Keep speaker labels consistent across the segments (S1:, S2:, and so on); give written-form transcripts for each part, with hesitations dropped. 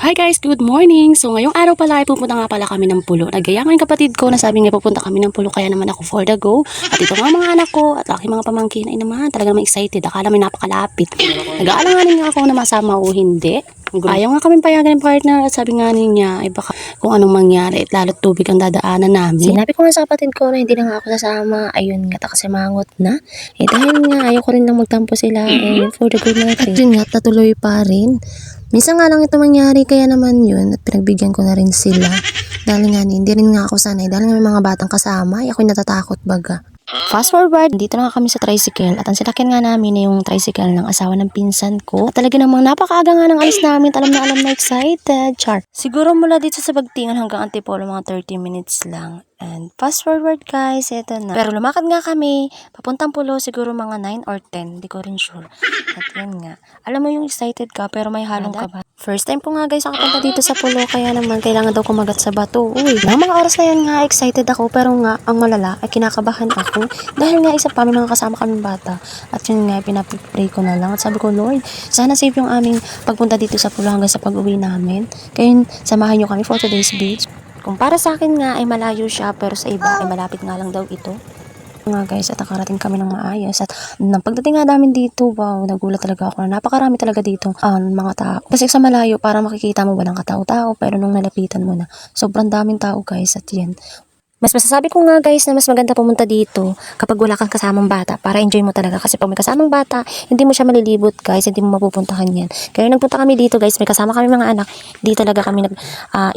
S1: Hi guys, good morning! So ngayong araw pala ay pupunta nga pala kami ng pulo. Nagaya nga yung kapatid ko na sabi nga pupunta kami ng pulo, kaya naman ako for the go. At ito nga mga anak ko at aking mga pamangkin ay naman talaga naman excited. Akala may napakalapit. Nag-aalanganin nga ako na masama o hindi. Ayaw nga kami payagan ng partner at sabi nga niya ay baka kung anong mangyari at lalo't tubig ang dadaanan namin.
S2: Sinabi ko nga sa kapatid ko na hindi na nga ako sasama. Ayun nga, kasi mangot na. Dahil nga ayaw ko rin lang magtampo sila. For the good natin. At yun nga, natuloy pa rin. Minsan nga lang ito mangyari, kaya naman yun, at pinagbigyan ko na rin sila. Dahil nga, hindi rin nga ako sanay. Dahil nga may mga batang kasama, ako'y natatakot baga. Fast forward, dito na nga kami sa tricycle at ang sinakyan nga namin ay yung tricycle ng asawa ng pinsan ko. At talaga namang napakaaga nga ng alis namin, alam na excited. Char. Siguro mula dito sa Bagtingan hanggang Antipolo mga 30 minutes lang. And fast forward guys, eto na. Pero lumakad nga kami, papuntang Pulo siguro mga 9 or 10, di ko rin sure. At yun nga, alam mo yung excited ka pero may halong kaba. First time po nga guys nakapunta dito sa Pulo, kaya naman kailangan daw kumagat sa bato. Uy, ng mga oras na yan nga excited ako, pero nga ang malala ay kinakabahan ako. Dahil nga isa pa may mga kasama kaming bata. At yun nga, pinapipray ko na lang. At sabi ko, Lord, sana safe yung aming pagpunta dito sa Pulo hanggang sa pag-uwi namin. Kaya samahan nyo kami for today's beach. Kung para sa akin nga ay malayo siya, pero sa iba ay malapit nga lang daw ito. Nga guys, at nakarating kami ng maayos. At nang pagdating nga namin dito, wow, nagulat talaga ako na napakarami talaga dito mga tao. Kasi sa malayo, para makikita mo walang katao-tao, pero nung nalapitan mo na, sobrang daming tao guys. At yan, mas masasabi ko nga guys na mas maganda pumunta dito kapag wala kang kasamang bata para enjoy mo talaga. Kasi pag may kasamang bata, hindi mo siya malilibot guys, hindi mo mapupuntahan yan. Kaya nagpunta kami dito guys, may kasama kami mga anak, di talaga kami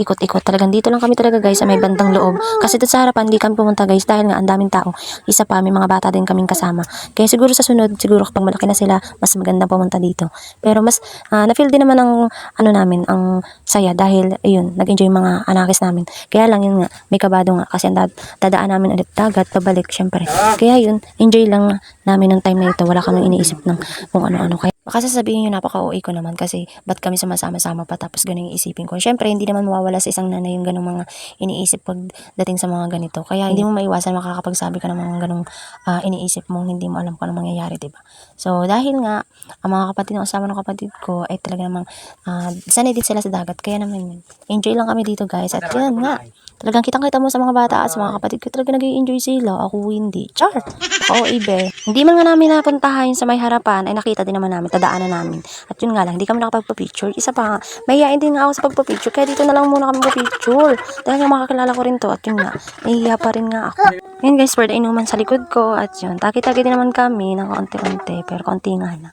S2: ikot-ikot. Talagang dito lang kami talaga guys sa may bandang loob. Kasi doon sa harapan, di kami pumunta guys dahil nga ang daming tao. Isa pa, may mga bata din kaming kasama. Kaya siguro sa sunod, siguro kapag malaki na sila, mas maganda pumunta dito. Pero mas na-feel din naman ang namin, ang saya dahil ayun, nag-enjoy yung mga anakis namin. Kaya lang yun nga, may kabado nga kasi dadaan namin ulit dagat, pabalik syempre. Kaya yun, enjoy lang namin ng time na ito. Wala kaming iniisip ng kung ano-ano. Kaya baka sasabihin nyo napaka-OA ko naman kasi ba't kami sumasama-sama pa tapos ganun yung isipin ko. Syempre, hindi naman mawawala sa isang nanay yung ganung mga iniisip pagdating sa mga ganito. Kaya hindi mo maiwasan makakapagsabi ka ng mga ganung iniisip mo, hindi mo alam kung ano mangyayari, diba? So, dahil nga, ang mga kapatid ng asawa ng kapatid ko ay talaga namang sanay din sila sa dagat. Kaya naman yun, enjoy lang kami dito guys. At yan nga, talagang kitang-kita mo sa mga bata at sa mga kapatid ko, talaga nag-i-enjoy sila. Ako hindi. Char! Oo, ibe. Hindi man nga namin napuntahan sa may harapan, ay nakita din naman namin, tadaanan namin. At yun nga lang, hindi kami nakapagpa-picture. Isa pa nga, mahihain din nga ako sa pagpa-picture, kaya dito na lang muna kami pa-picture. Dahil nga makakilala ko rin to, at yun nga, nahihiya pa rin nga ako. Yun guys, for the inuman sa likod ko, at yun, taki-taki din naman kami ng kaunti-unti, pero kaunti nga lang.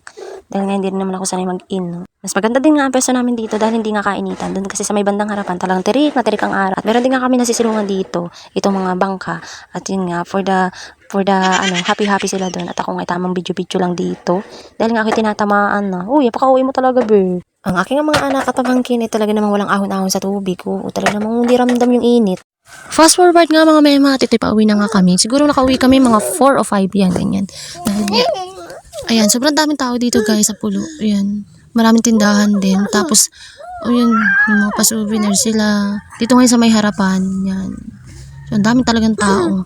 S2: Dahil nga hindi rin naman ako sanay mag-inom. Mas maganda din nga ang pwesto namin dito dahil hindi nga kainitan. Doon kasi sa may bandang harapan talagang tirik na tirik ang araw. At meron din nga kami nasisilungan dito, itong mga bangka. At yun nga, for the happy sila doon. At ako nga tamang video lang dito. Dahil nga ako tinatamaan na. Uy, napaka-uwi mo talaga, be. Ang aking mga anak at pamangkin ay talaga namang walang ahon-ahon sa tubig ko. Talaga namang hindi ramdam yung init. Fast forward nga mga mema, at ito'y pauwi na nga kami. Siguro nakauwi kami mga 4 o 5 yan, ganyan. Dahil ayan, sobrang daming tao dito guys sa Pulo. Ayan, maraming tindahan din. Tapos, ayan, may mga pa-souvenir sila. Dito ngayon sa may harapan, yan. So, ang daming talagang tao.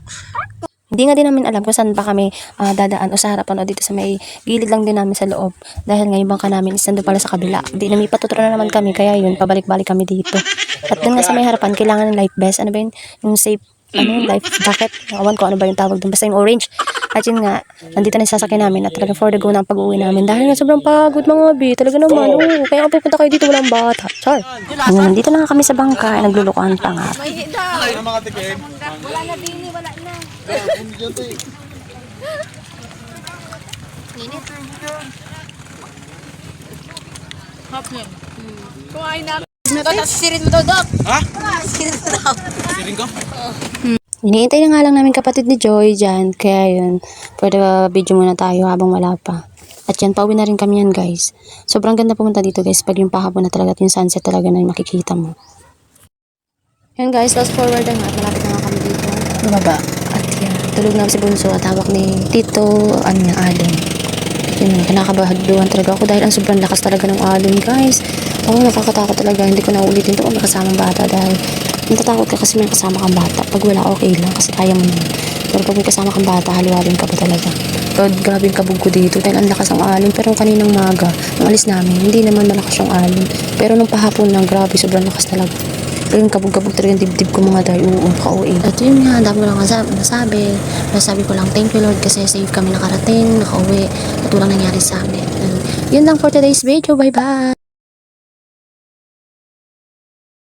S2: Hindi nga din namin alam kung saan ba kami dadaan o sa harapan o dito sa may gilid lang din namin sa loob. Dahil nga yung bangka namin is nandun pala sa kabila. Hindi namin patuturo na naman kami, kaya yun, pabalik-balik kami dito. At dun nga sa may harapan, kailangan ng life vest. Ano ba yun? Yung safe, life jacket. Awan ko ano ba yung tawag dun. Basta yung orange. At yun nga, nandito na yung sasakyan namin at talaga for the go na ang pag-uwi namin. Dahil nga sobrang pagod mga bi. Talaga naman. Kaya kung pupunta kayo dito, walang bata. Char. Nandito na nga kami sa bangka. Naglulukuhan pa nga.
S3: Wala na bini, wala na. Init. Hap niya. Kung ay na. Sirit mo daw, Dok. Ha? Sirit mo daw. Sirit ko?
S2: Iniintay na nga lang namin kapatid ni Joy dyan. Kaya yun, for the video muna tayo habang wala pa. At yan, pauwi na rin kami yan guys. Sobrang ganda pumunta dito guys. Pag yung pahapon na talaga at yung sunset talaga na yung makikita mo. Yan guys, fast forward na nga. Malapit na nga kami dito. Bumaba. At yan, tulog na si Bunso at hawak ni Tito, Alin. Yun, kinakabahaduhan talaga ako dahil ang sobrang lakas talaga ng alon guys. Nakakatakot talaga. Hindi ko na ulitin ito kung may kasamang bata dahil natatakot ka kasi may kasama kang bata. Pag wala, okay lang kasi kaya mo naman. Pero pag may kasama kang bata, haliwalin ka pa talaga. God, grabe yung kabog ko dito dahil ang lakas ang alon. Pero kaninang maga, nung alis namin, hindi naman malakas yung alon. Pero nung pahapon lang, grabe, sobrang lakas talaga. Pero yung kabog-kabog talaga yung dibdib ko mga day. Oo, nakauwi. At yun nga, dami ko lang nasabi. Nasabi ko lang, thank you Lord kasi safe kami nakarating, nakauwi. At walang nangyari sa amin. And yun lang for today's video. Bye-bye!